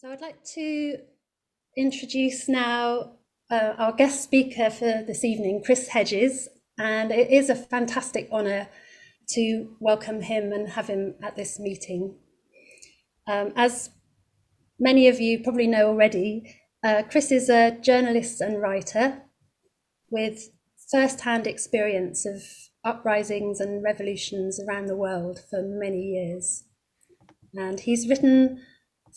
So I'd like to introduce now our guest speaker for this evening, Chris Hedges, and it is a fantastic honour to welcome him and have him at this meeting. As many of you probably know already, Chris is a journalist and writer with first-hand experience of uprisings and revolutions around the world for many years. And he's written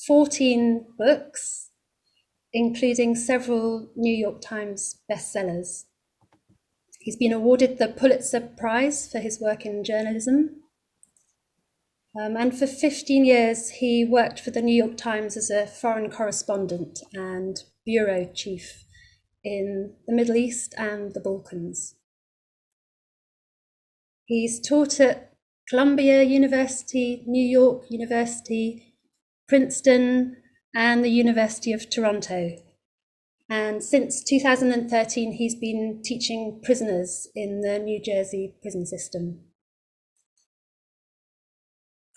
14 books, including several New York Times bestsellers. He's been awarded the Pulitzer-prize for his work in journalism. And for 15 years, he worked for the New York Times as a foreign correspondent and bureau chief in the Middle East and the Balkans. He's taught at Columbia University, New York University, Princeton, and the University of Toronto. And since 2013, he's been teaching prisoners in the New Jersey prison system.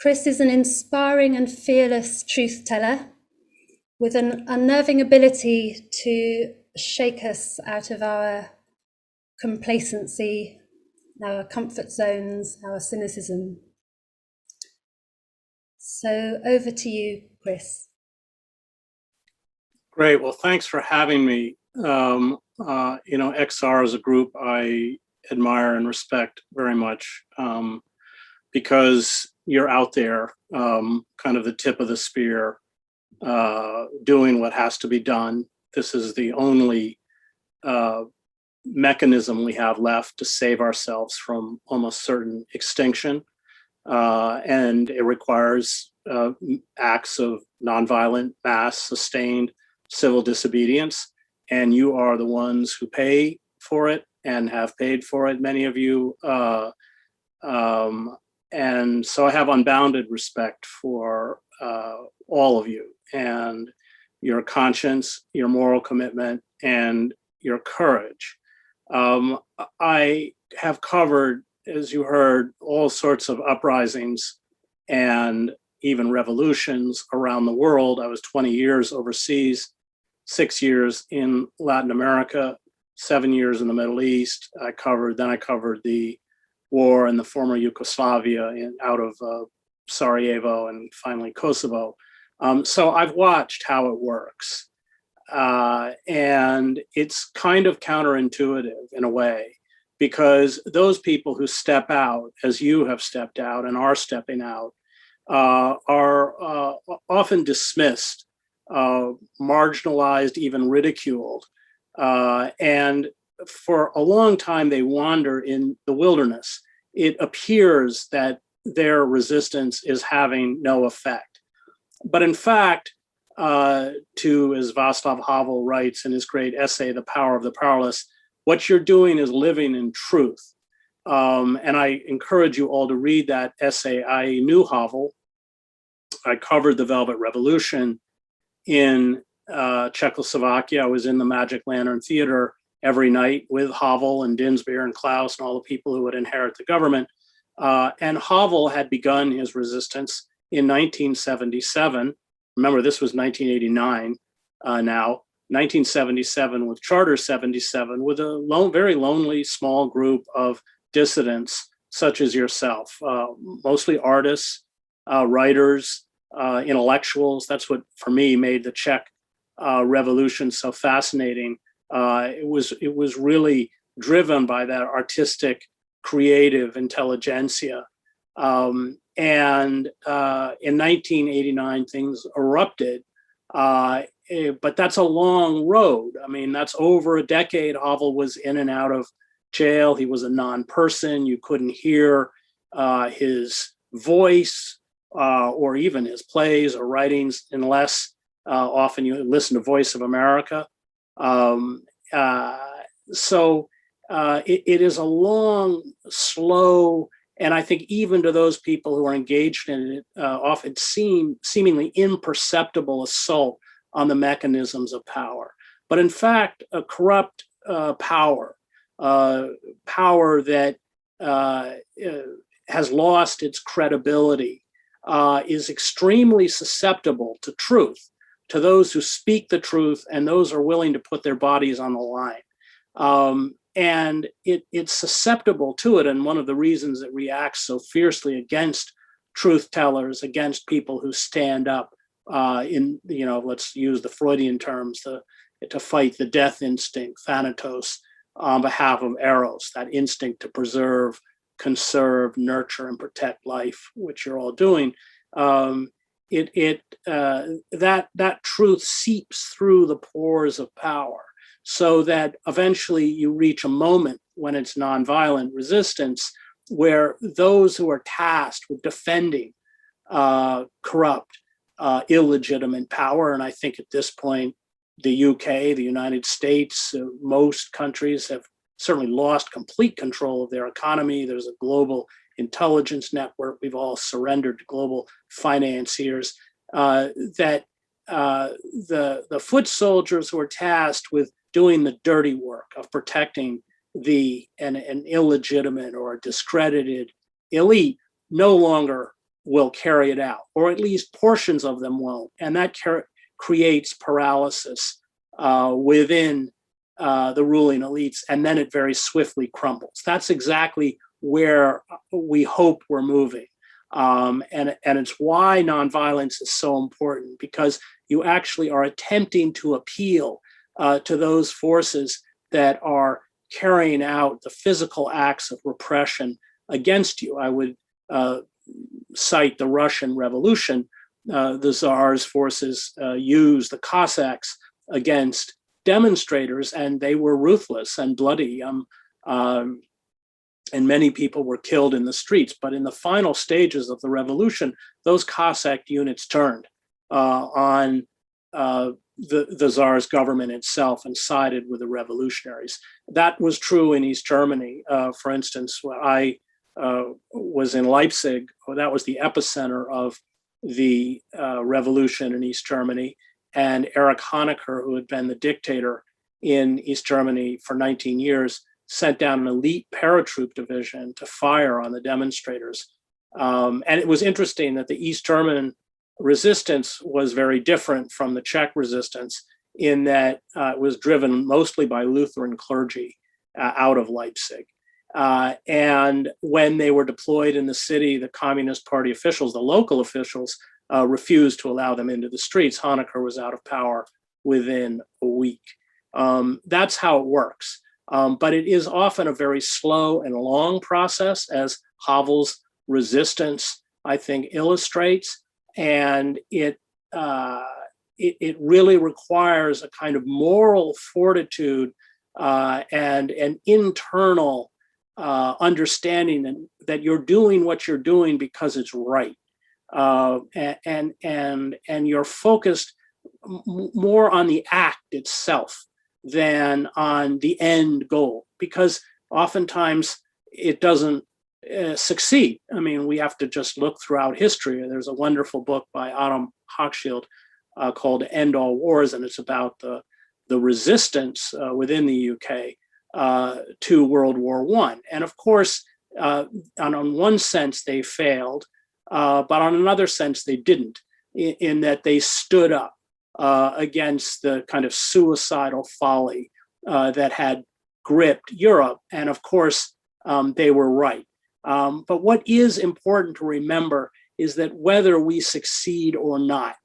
Chris is an inspiring and fearless truth teller with an unnerving ability to shake us out of our complacency, our comfort zones, our cynicism. So over to you, Chris. Great. Well, thanks for having me. XR is a group I admire and respect very much because you're out there, kind of the tip of the spear, doing what has to be done. This is the only mechanism we have left to save ourselves from almost certain extinction. And it requires acts of nonviolent, mass, sustained civil disobedience, and you are the ones who pay for it and have paid for it, many of you. And so I have unbounded respect for all of you and your conscience, your moral commitment, and your courage. I have covered, as you heard, all sorts of uprisings and even revolutions around the world. I was 20 years overseas, 6 years in Latin America, 7 years in the Middle East. I covered the war in the former Yugoslavia out of Sarajevo and finally Kosovo. So I've watched how it works. And it's kind of counterintuitive in a way, because those people who step out, as you have stepped out and are stepping out, are often dismissed, marginalized, even ridiculed. And for a long time, they wander in the wilderness. It appears that their resistance is having no effect. But in fact, as Václav Havel writes in his great essay, The Power of the Powerless, what you're doing is living in truth. And I encourage you all to read that essay. I knew Havel. I covered the Velvet Revolution in Czechoslovakia. I was in the Magic Lantern Theater every night with Havel and Dinsbeer and Klaus and all the people who would inherit the government. And Havel had begun his resistance in 1977. Remember, this was 1989 now. 1977 with Charter 77, with a very lonely small group of dissidents such as yourself, mostly artists, writers, intellectuals. That's what, for me, made the Czech Revolution so fascinating. It was really driven by that artistic, creative intelligentsia. And in 1989, things erupted. But that's a long road. I mean, that's over a decade. Havel was in and out of jail. He was a non-person. You couldn't hear his voice or even his plays or writings unless often you listen to Voice of America. So it is a long, slow, and I think even to those people who are engaged in it, often seemingly imperceptible assault on the mechanisms of power. But in fact, a corrupt power that has lost its credibility, is extremely susceptible to truth. to those who speak the truth and those who are willing to put their bodies on the line. And it's susceptible to it. And one of the reasons it reacts so fiercely against truth tellers, against people who stand up let's use the Freudian terms, to fight the death instinct, thanatos, on behalf of eros, that instinct to preserve, conserve, nurture, and protect life, which you're all doing. That truth seeps through the pores of power, so that eventually you reach a moment when it's nonviolent resistance, where those who are tasked with defending corrupt, illegitimate power, and I think at this point, the UK, the United States, most countries have certainly lost complete control of their economy. There's a global intelligence network. We've all surrendered to global financiers. The foot soldiers who are tasked with doing the dirty work of protecting an illegitimate or a discredited elite no longer will carry it out, or at least portions of them won't. And that creates paralysis within the ruling elites, and then it very swiftly crumbles. That's exactly where we hope we're moving. And it's why nonviolence is so important, because you actually are attempting to appeal to those forces that are carrying out the physical acts of repression against you. I would cite the Russian Revolution. The Tsar's forces used the Cossacks against demonstrators, and they were ruthless and bloody. And many people were killed in the streets. But in the final stages of the revolution, those Cossack units turned on the Tsar's government itself and sided with the revolutionaries. That was true in East Germany. For instance, when I was in Leipzig, that was the epicenter of the revolution in East Germany. And Erich Honecker, who had been the dictator in East Germany for 19 years, sent down an elite paratroop division to fire on the demonstrators. And it was interesting that the East German resistance was very different from the Czech resistance, in that it was driven mostly by Lutheran clergy out of Leipzig. And when they were deployed in the city, the Communist Party officials, the local officials, refused to allow them into the streets. Honecker was out of power within a week. That's how it works. But it is often a very slow and long process, as Havel's resistance, I think, illustrates. And it really requires a kind of moral fortitude and an internal understanding that you're doing what you're doing because it's right. And you're focused more on the act itself than on the end goal, because oftentimes it doesn't succeed. I mean, we have to just look throughout history. There's a wonderful book by Adam Hochschild called End All Wars, and it's about the resistance within the UK to World War I. And of course, on one sense, they failed, but on another sense, they didn't, in that they stood up against the kind of suicidal folly that had gripped Europe. And of course, they were right. But what is important to remember is that whether we succeed or not,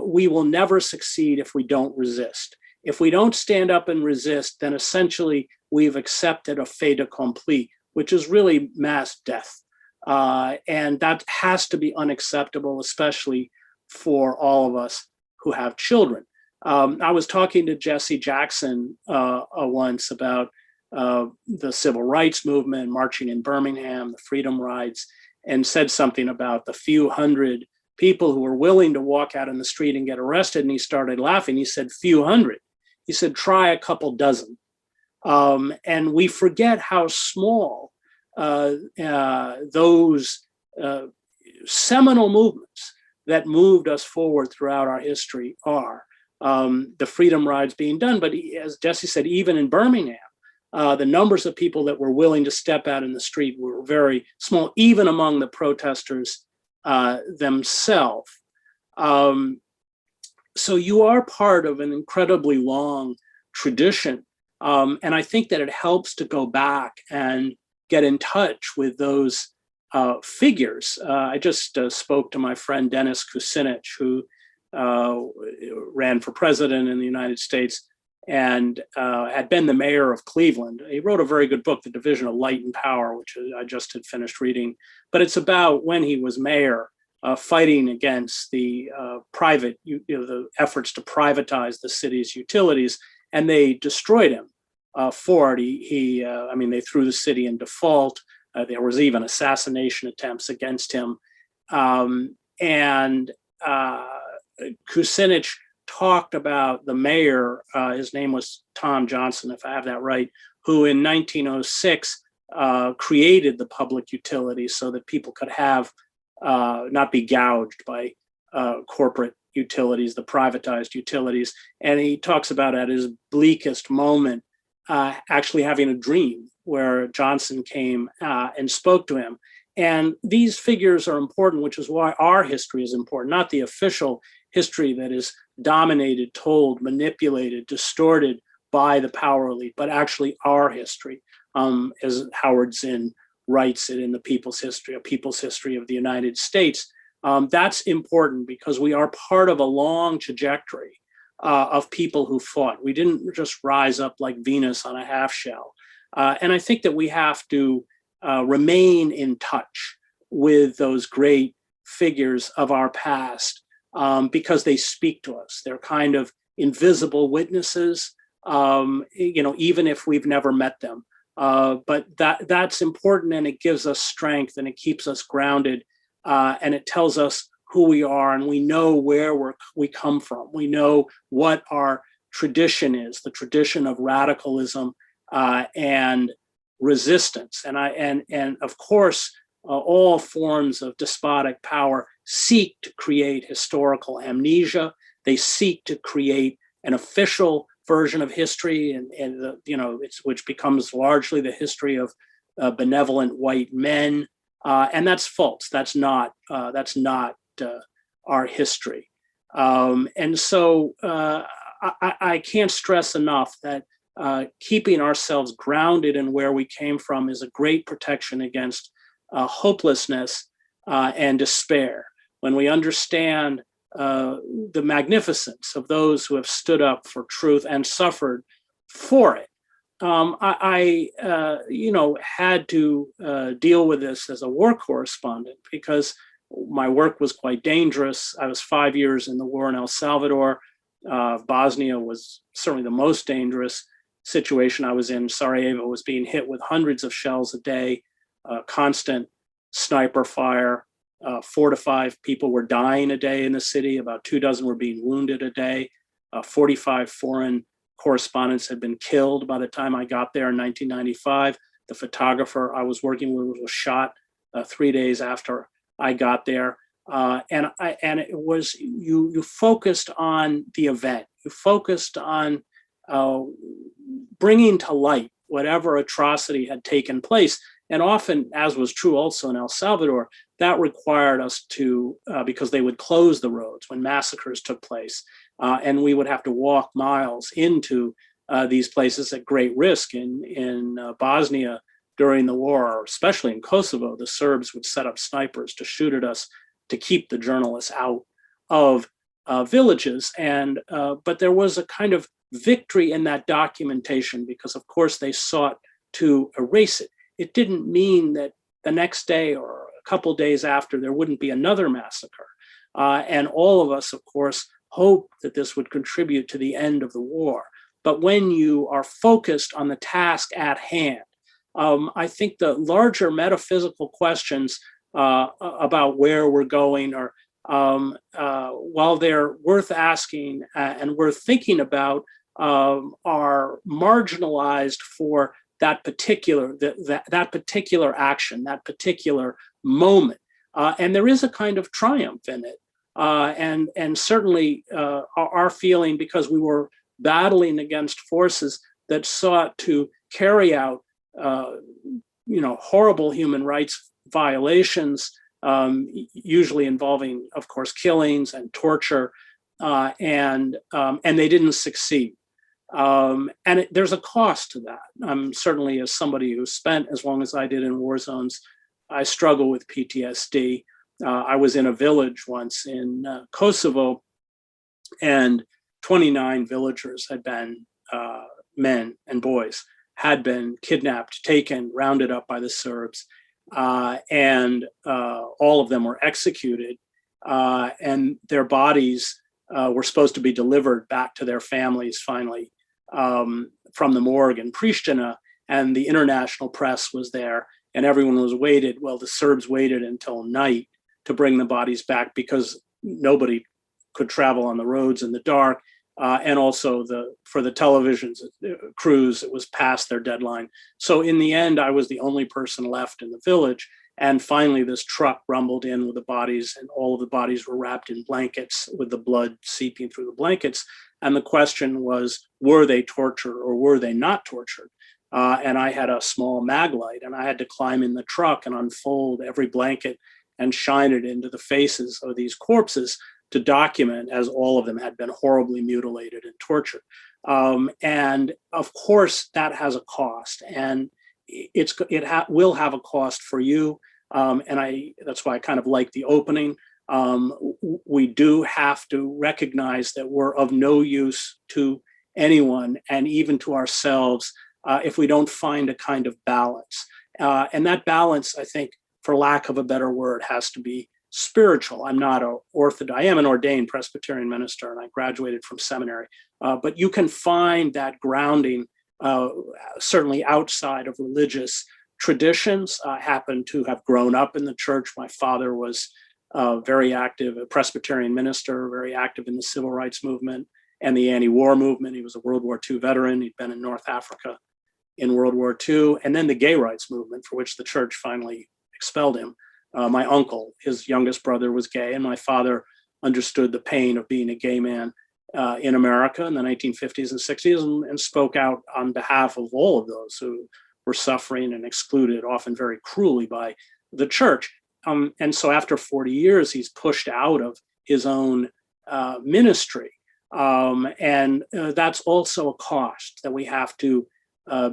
we will never succeed if we don't resist. If we don't stand up and resist, then essentially we've accepted a fait accompli, which is really mass death. And that has to be unacceptable, especially for all of us who have children. I was talking to Jesse Jackson once about the civil rights movement, marching in Birmingham, the freedom rides, and said something about the few hundred people who were willing to walk out in the street and get arrested. And he started laughing. He said, few hundred. He said, try a couple dozen. And we forget how small those seminal movements that moved us forward throughout our history are. The freedom rides being done. But as Jesse said, even in Birmingham, the numbers of people that were willing to step out in the street were very small, even among the protesters themselves. So you are part of an incredibly long tradition. And I think that it helps to go back and get in touch with those figures. I just spoke to my friend Dennis Kucinich, who ran for president in the United States and had been the mayor of Cleveland. He wrote a very good book, The Division of Light and Power, which I just had finished reading. But it's about when he was mayor, fighting against the the efforts to privatize the city's utilities, and they destroyed him for it. They threw the city in default. There was even assassination attempts against him. And Kucinich talked about the mayor, his name was Tom Johnson, if I have that right, who in 1906 created the public utilities so that people could have not be gouged by corporate utilities, the privatized utilities. And he talks about at his bleakest moment, actually having a dream where Johnson came and spoke to him. And these figures are important, which is why our history is important, not the official history that is dominated, told, manipulated, distorted by the power elite, but actually our history, as Howard Zinn writes it in The People's History, A People's History of the United States. That's important because we are part of a long trajectory of people who fought. We didn't just rise up like Venus on a half shell. And I think that we have to remain in touch with those great figures of our past because they speak to us. They're kind of invisible witnesses, even if we've never met them. But that's important, and it gives us strength, and it keeps us grounded, and it tells us who we are, and we know where we come from. We know what our tradition is, the tradition of radicalism and resistance. And of course, all forms of despotic power seek to create historical amnesia. They seek to create an official version of history, which becomes largely the history of benevolent white men, and that's false. That's not our history. And so I can't stress enough that keeping ourselves grounded in where we came from is a great protection against hopelessness and despair. When we understand the magnificence of those who have stood up for truth and suffered for it. I had to deal with this as a war correspondent because my work was quite dangerous. I was 5 years in the war in El Salvador. Bosnia was certainly the most dangerous situation I was in. Sarajevo was being hit with hundreds of shells a day, constant sniper fire. 4 to 5 people were dying a day in the city. About 24 were being wounded a day. 45 foreign correspondents had been killed by the time I got there in 1995. The photographer I was working with was shot 3 days after I got there. And it was, you focused on the event. You focused on bringing to light whatever atrocity had taken place. And often, as was true also in El Salvador, that required us to, because they would close the roads when massacres took place, and we would have to walk miles into these places at great risk. In Bosnia during the war, especially in Kosovo, the Serbs would set up snipers to shoot at us to keep the journalists out of villages. But there was a kind of victory in that documentation because, of course, they sought to erase it. It didn't mean that the next day or a couple days after there wouldn't be another massacre. And all of us, of course, hoped that this would contribute to the end of the war. But when you are focused on the task at hand, I think the larger metaphysical questions about where we're going are, while they're worth asking and worth thinking about, are marginalized for that particular action, that particular moment, and there is a kind of triumph in it, and certainly our feeling, because we were battling against forces that sought to carry out, horrible human rights violations, usually involving, of course, killings and torture. and they didn't succeed. There's a cost to that. Certainly, as somebody who spent as long as I did in war zones, I struggle with PTSD. I was in a village once in Kosovo, and 29 villagers had been, men and boys, had been kidnapped, taken, rounded up by the Serbs, and all of them were executed, and their bodies were supposed to be delivered back to their families finally, from the morgue in Pristina, and the international press was there, and everyone was waited. Well, the Serbs waited until night to bring the bodies back because nobody could travel on the roads in the dark. And also for the television crews, it was past their deadline. So in the end, I was the only person left in the village. And finally, this truck rumbled in with the bodies, and all of the bodies were wrapped in blankets with the blood seeping through the blankets. And the question was, were they tortured or were they not tortured? And I had a small mag light, and I had to climb in the truck and unfold every blanket and shine it into the faces of these corpses to document, as all of them had been horribly mutilated and tortured. And of course, that has a cost, and it will have a cost for you. That's why I kind of like the opening. We do have to recognize that we're of no use to anyone, and even to ourselves, if we don't find a kind of balance. And that balance, I think, for lack of a better word, has to be spiritual. I am an ordained Presbyterian minister, and I graduated from seminary. But you can find that grounding, certainly outside of religious traditions. I happen to have grown up in the church. My father was very active, a Presbyterian minister, very active in the civil rights movement and the anti-war movement. He was a World War II veteran. He'd been in North Africa in World War II, and then the gay rights movement, for which the church finally expelled him. My uncle, his youngest brother, was gay, and my father understood the pain of being a gay man in America in the 1950s and 60s, and spoke out on behalf of all of those who were suffering and excluded, often very cruelly, by the church. And so after 40 years, he's pushed out of his own ministry. And that's also a cost that we have to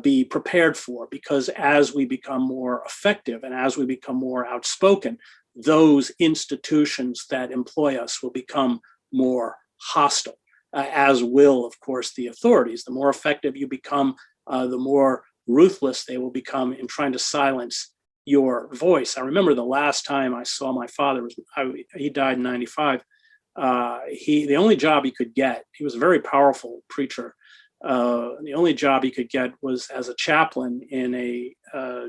be prepared for, because as we become more effective and as we become more outspoken, those institutions that employ us will become more hostile, as will, of course, the authorities. The more effective you become, the more ruthless they will become in trying to silence your voice. I remember the last time I saw my father, he died in 95. The only job he could get, he was a very powerful preacher. The only job he could get was as a chaplain in a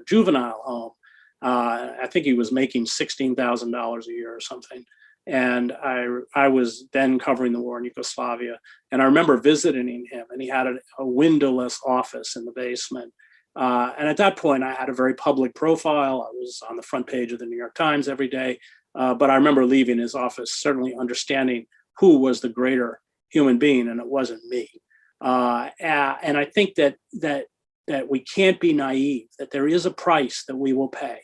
juvenile home. I think he was making $16,000 a year or something. And I was then covering the war in Yugoslavia. And I remember visiting him, and he had a windowless office in the basement. And at that point, I had a very public profile. I was on the front page of the New York Times every day. But I remember leaving his office, certainly understanding who was the greater human being, and it wasn't me. And I think that we can't be naive, that there is a price that we will pay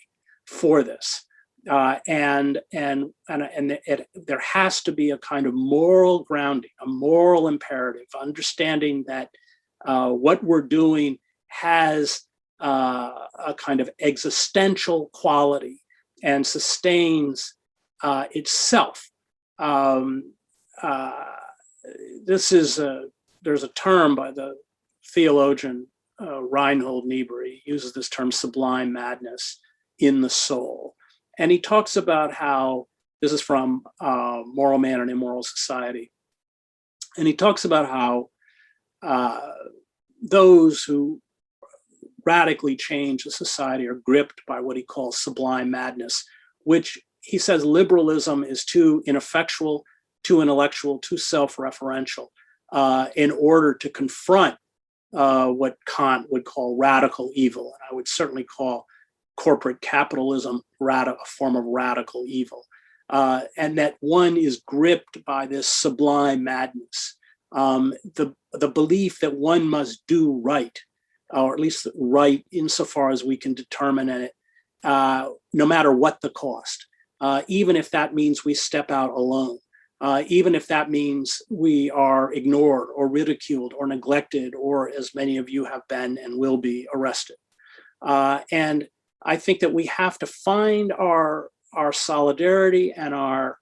for this. And there has to be a kind of moral grounding, a moral imperative, understanding that what we're doing has a kind of existential quality and sustains itself. There's a term by the theologian Reinhold Niebuhr. He uses this term sublime madness in the soul. And he talks about how, this is from Moral Man and Immoral Society, and he talks about how those who radically change a society are gripped by what he calls sublime madness, which he says liberalism is too ineffectual, too intellectual, too self-referential in order to confront what Kant would call radical evil. And I would certainly call corporate capitalism a form of radical evil. And that one is gripped by this sublime madness, the belief that one must do right, or at least right insofar as we can determine it, no matter what the cost, even if that means we step out alone. even if that means we are ignored or ridiculed or neglected, or as many of you have been and will be, arrested. And I think that we have to find our solidarity and our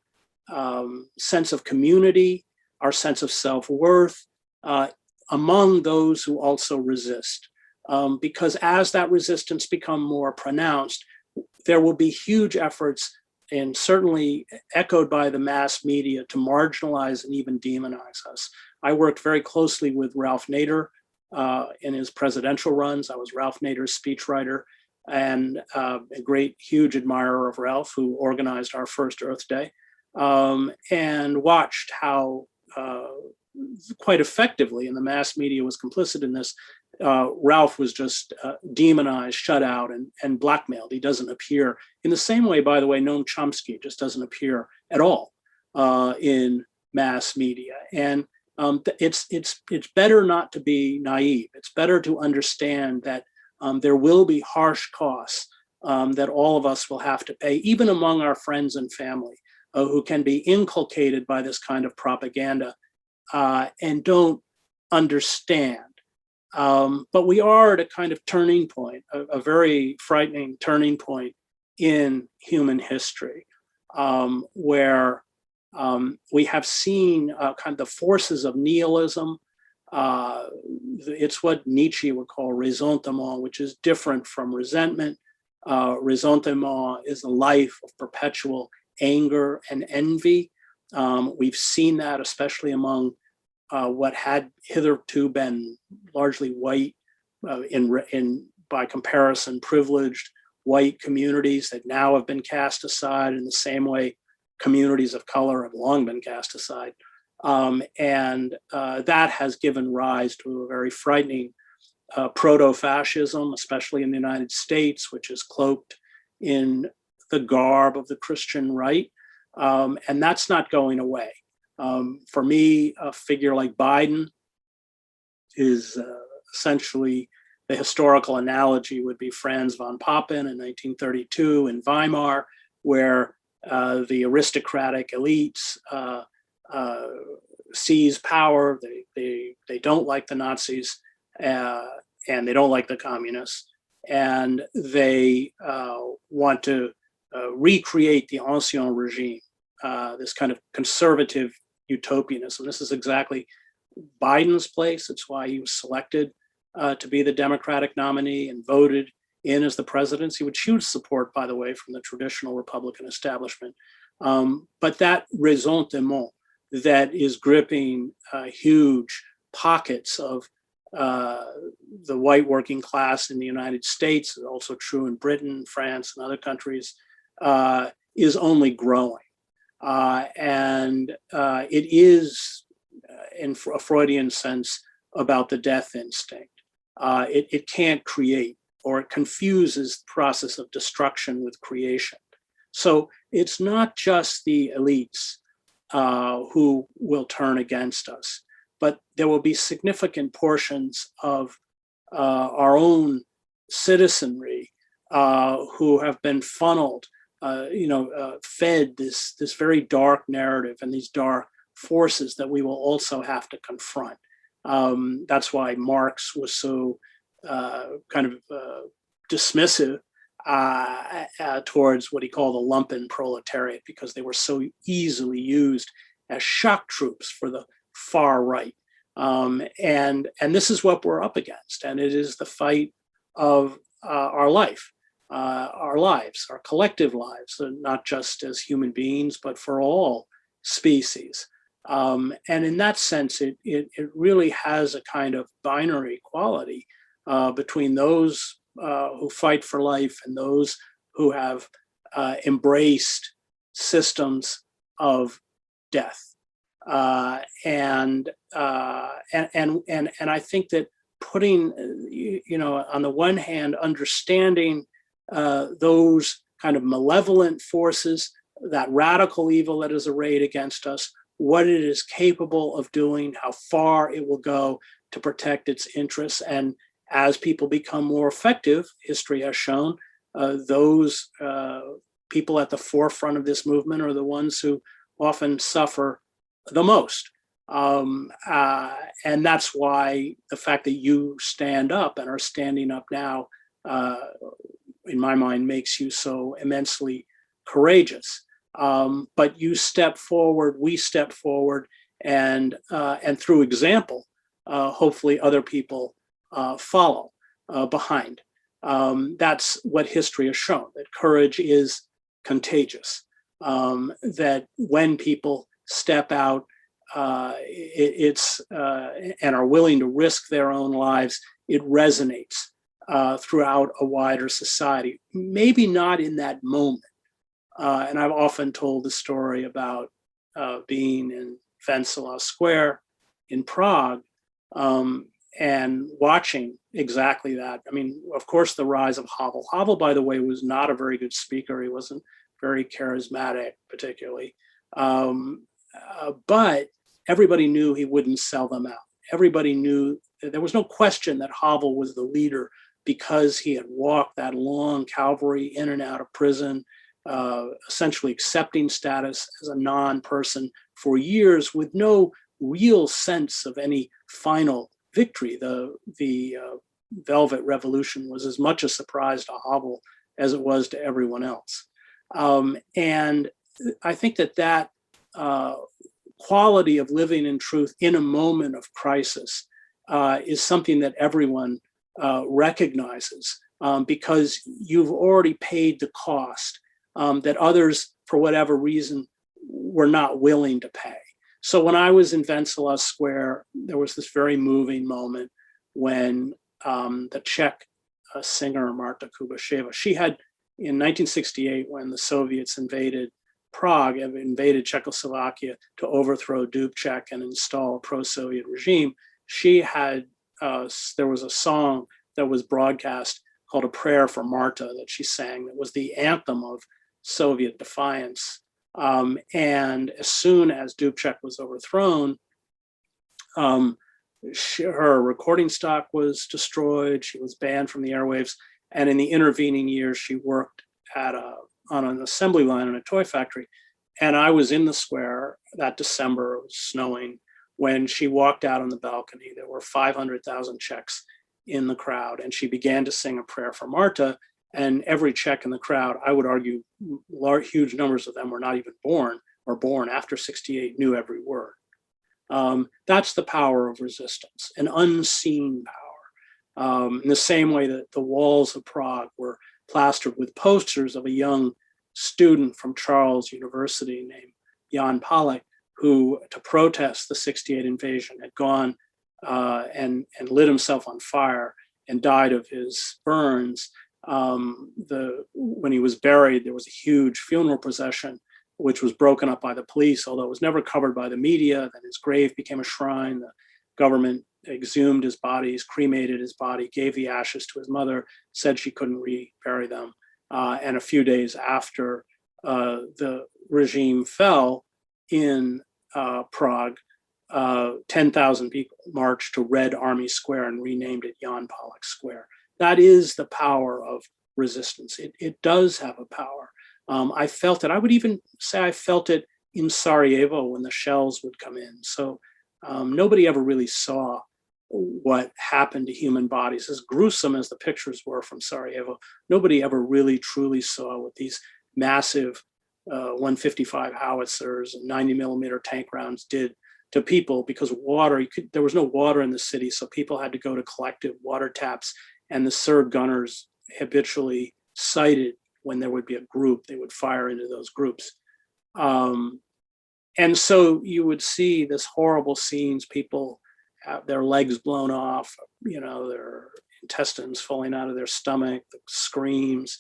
sense of community, our sense of self-worth among those who also resist. Because as that resistance becomes more pronounced, there will be huge efforts, and certainly echoed by the mass media, to marginalize and even demonize us. I worked very closely with Ralph Nader in his presidential runs. I was Ralph Nader's speechwriter, and a great, huge admirer of Ralph, who organized our first Earth Day, and watched how quite effectively, and the mass media was complicit in this, Ralph was just demonized, shut out, and blackmailed. He doesn't appear in the same way, by the way, Noam Chomsky just doesn't appear at all in mass media. And it's better not to be naive. It's better to understand that there will be harsh costs that all of us will have to pay, even among our friends and family, who can be inculcated by this kind of propaganda and don't understand. But we are at a kind of turning point, a very frightening turning point in human history, where we have seen kind of the forces of nihilism. It's what Nietzsche would call ressentiment, which is different from resentment. Ressentiment is a life of perpetual anger and envy. We've seen that especially among what had hitherto been largely white, by comparison, privileged white communities that now have been cast aside in the same way communities of color have long been cast aside. And that has given rise to a very frightening proto-fascism, especially in the United States, which is cloaked in the garb of the Christian right. And that's not going away. For me, a figure like Biden is essentially, the historical analogy would be Franz von Papen in 1932 in Weimar, where the aristocratic elites seize power. They don't like the Nazis, and they don't like the communists, and they want to recreate the ancien regime, this kind of conservative utopianism. This is exactly Biden's place. It's why he was selected to be the Democratic nominee and voted in as the presidency, with huge support, by the way, from the traditional Republican establishment. But that ressentiment that is gripping huge pockets of the white working class in the United States, also true in Britain, France, and other countries, is only growing. And it is, in a Freudian sense, about the death instinct. It can't create, or it confuses the process of destruction with creation. So it's not just the elites who will turn against us, but there will be significant portions of our own citizenry who have been funneled, fed this very dark narrative and these dark forces that we will also have to confront. That's why Marx was so dismissive towards what he called the lumpen proletariat, because they were so easily used as shock troops for the far right. And this is what we're up against. And it is the fight of our life, our lives, our collective lives, not just as human beings, but for all species. And in that sense, it really has a kind of binary quality between those who fight for life and those who have embraced systems of death. And I think that putting, on the one hand, understanding those kind of malevolent forces, that radical evil that is arrayed against us, what it is capable of doing, how far it will go to protect its interests. And as people become more effective, history has shown, those people at the forefront of this movement are the ones who often suffer the most. And that's why the fact that you stand up and are standing up now, in my mind, makes you so immensely courageous. But you step forward, we step forward, and through example, hopefully other people follow behind. That's what history has shown, that courage is contagious, that when people step out and are willing to risk their own lives, it resonates throughout a wider society. Maybe not in that moment. And I've often told the story about being in Wenceslas Square in Prague and watching exactly that. I mean, of course, the rise of Havel. Havel, by the way, was not a very good speaker. He wasn't very charismatic, particularly. But everybody knew he wouldn't sell them out. Everybody knew, there was no question that Havel was the leader because he had walked that long Calvary in and out of prison, essentially accepting status as a non-person for years with no real sense of any final victory. The Velvet Revolution was as much a surprise to Havel as it was to everyone else. And I think that quality of living in truth in a moment of crisis is something that everyone recognizes because you've already paid the cost that others, for whatever reason, were not willing to pay. So when I was in Wenceslas Square, there was this very moving moment when the Czech singer Marta Kubasheva, she had, in 1968, when the Soviets invaded Prague, invaded Czechoslovakia to overthrow Dubček and install a pro-Soviet regime, she had, there was a song that was broadcast called A Prayer for Marta that she sang that was the anthem of Soviet defiance. And as soon as Dubček was overthrown, her recording stock was destroyed. She was banned from the airwaves. And in the intervening years, she worked on an assembly line in a toy factory. And I was in the square that December, it was snowing, when she walked out on the balcony. There were 500,000 Czechs in the crowd, and she began to sing A Prayer for Marta. And every Czech in the crowd, I would argue huge numbers of them were not even born or born after 68, knew every word. That's the power of resistance, an unseen power. In the same way that the walls of Prague were plastered with posters of a young student from Charles University named Jan Palek, who, to protest the 68 invasion, had gone and lit himself on fire and died of his burns. When he was buried, there was a huge funeral procession, which was broken up by the police, although it was never covered by the media. Then his grave became a shrine. The government exhumed his bodies, cremated his body, gave the ashes to his mother, said she couldn't rebury them. And a few days after the regime fell in Prague, 10,000 people marched to Red Army Square and renamed it Jan Palek Square. That is the power of resistance. It does have a power. I felt it. I would even say I felt it in Sarajevo when the shells would come in. So nobody ever really saw what happened to human bodies. As gruesome as the pictures were from Sarajevo, nobody ever really truly saw what these massive 155 howitzers and 90 millimeter tank rounds did to people, because water, there was no water in the city, so people had to go to collective water taps, and the Serb gunners habitually sighted when there would be a group, they would fire into those groups. And so you would see this horrible scenes, people have their legs blown off, their intestines falling out of their stomach, the screams.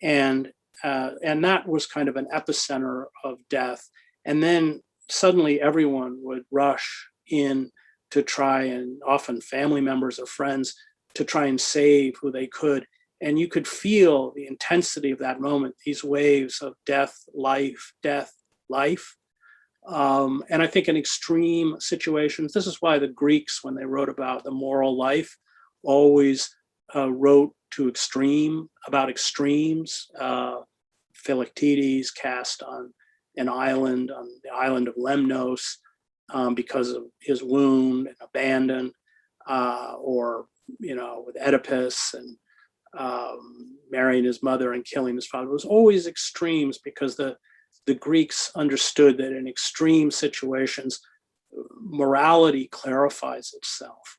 And that was kind of an epicenter of death. And then suddenly everyone would rush in to try, and often family members or friends, to try and save who they could. And you could feel the intensity of that moment, these waves of death, life, life. And I think in extreme situations, this is why the Greeks, when they wrote about the moral life, always wrote about extremes. Philoctetes cast on the island of Lemnos, because of his wound and abandon, or, with Oedipus and marrying his mother and killing his father. It was always extremes, because the Greeks understood that in extreme situations, morality clarifies itself.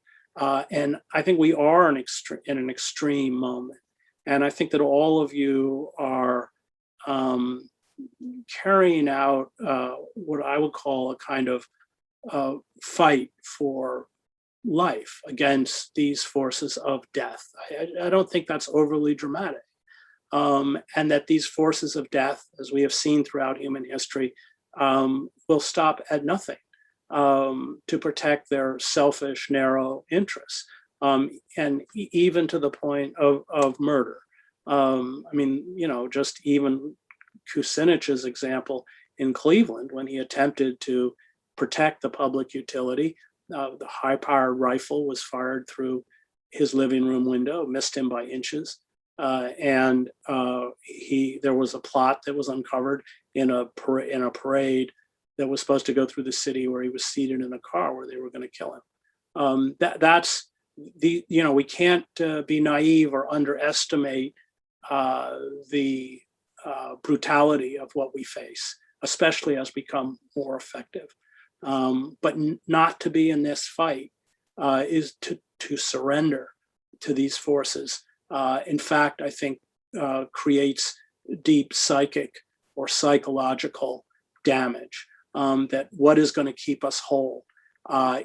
And I think we are in an extreme moment. And I think that all of you are carrying out what I would call a kind of fight for life against these forces of death. I don't think that's overly dramatic. And that these forces of death, as we have seen throughout human history, will stop at nothing to protect their selfish, narrow interests, and even to the point of murder. Just even Kucinich's example in Cleveland, when he attempted to protect the public utility, the high-powered rifle was fired through his living room window, missed him by inches. And there was a plot that was uncovered in a parade that was supposed to go through the city, where he was seated in a car where they were going to kill him. We can't be naive or underestimate the brutality of what we face, especially as we become more effective. But not to be in this fight is to surrender to these forces. In fact, I think creates deep psychic or psychological damage. That what is going to keep us whole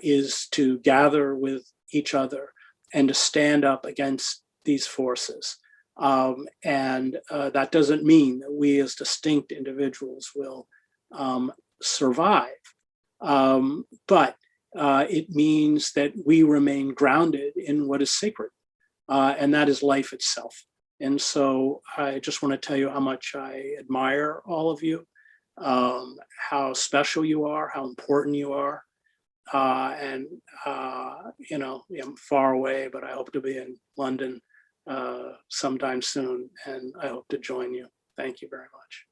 is to gather with each other and to stand up against these forces. And that doesn't mean that we as distinct individuals will survive. But it means that we remain grounded in what is sacred, and that is life itself. And so I just want to tell you how much I admire all of you, how special you are, how important you are. I'm far away, but I hope to be in London sometime soon, and I hope to join you. Thank you very much.